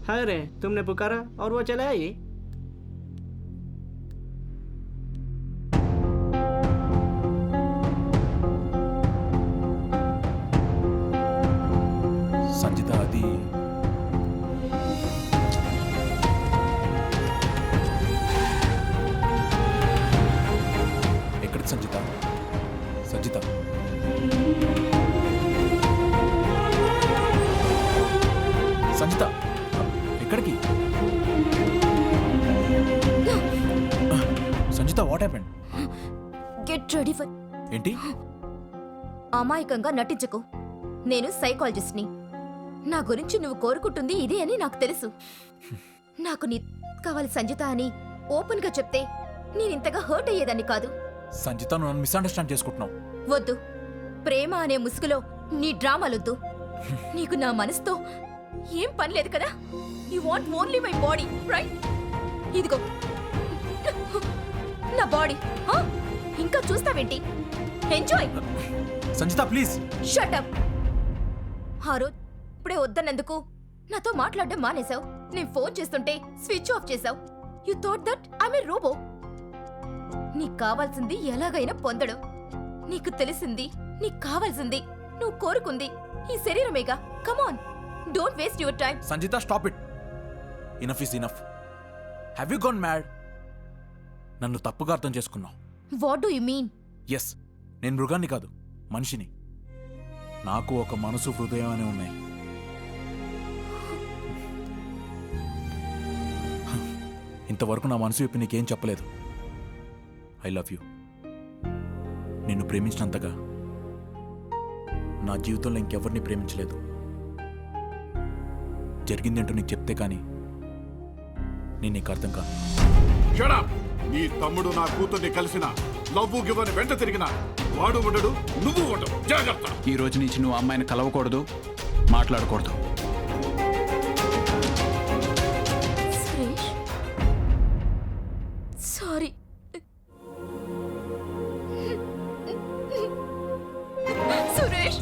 अरे तुमने पुकारा और वो चले आई। సంజిత అది ఎక్కడికి సంజిత? సంజిత సంజిత ఎక్కడికి? Sanjitha what happened? Get ready for. ఏంటి? అమాయకంగా నటించకు. నేను సైకాలజిస్ట్ని. నా గురించి నువ్వు కోరుకుంటుంది ఇదే అని నాకు తెలుసు. నాకు నీ కావాలి సంజిత అని ఓపెన్ గా చెప్తే నేనింతగా హర్ట్ అయ్యేదాన్ని కాదు. సంజిత నువ్వు నన్ను మిస్అండర్స్టాండ్ చేసుకుంటున్నావు. వద్దు. ప్రేమ అనే ముసుగులో నీ డ్రామాలొద్దు. నీకు నా మనసుతో ఏం పని లేదు కదా. You want only my body right? ఇదిగో నా బాడీ. ఇంకా చూస్తావేంటి? Enjoy. Sanjitha please shut up. ఆ రోజు ఇప్పుడే వద్దన్నందుకు నాతో మాట్లాడడం మానేశావు. నేను ఫోన్ చేస్తుంటే స్విచ్ ఆఫ్ చేశావు. You thought that I'm a robot. నీకు కావాల్సింది ఎలాగైనా పొందడం. నీకు తెలిసింది, నీకు కావాల్సింది, నువ్వు కోరుకుంది ఈ శరీరమేగా. Come on, don't waste your time. Sanjitha stop it. Enough is enough. Have you gone mad? నన్ను తప్పుగా అర్థం చేసుకున్నావు. What do you mean? Yes, నేను మృగాన్ని కాదు, మనిషిని. నాకు ఒక మనసు, హృదయం అనే ఉన్నాయి. ఇంతవరకు నా మనసు చెప్పి నీకేం చెప్పలేదు. I love you. నిన్ను ప్రేమించినంతగా నా జీవితంలో ఇంకెవరిని ప్రేమించలేదు. జరిగిందేంటో నీకు చెప్తే కానీ నేను నీకు అర్థం కాదు. నీ తమ్ముడు నా కూతుర్ని కలిసిన లవ్వు గివ్వని వెంట తిరిగిన వాడు ఉండడు, నువ్వు ఉండవు. జాగ్రత్త. ఈ రోజు నుంచి నువ్వు అమ్మాయిని కలవకూడదు, మాట్లాడకూడదు. సురేష్, సారీ. సురేష్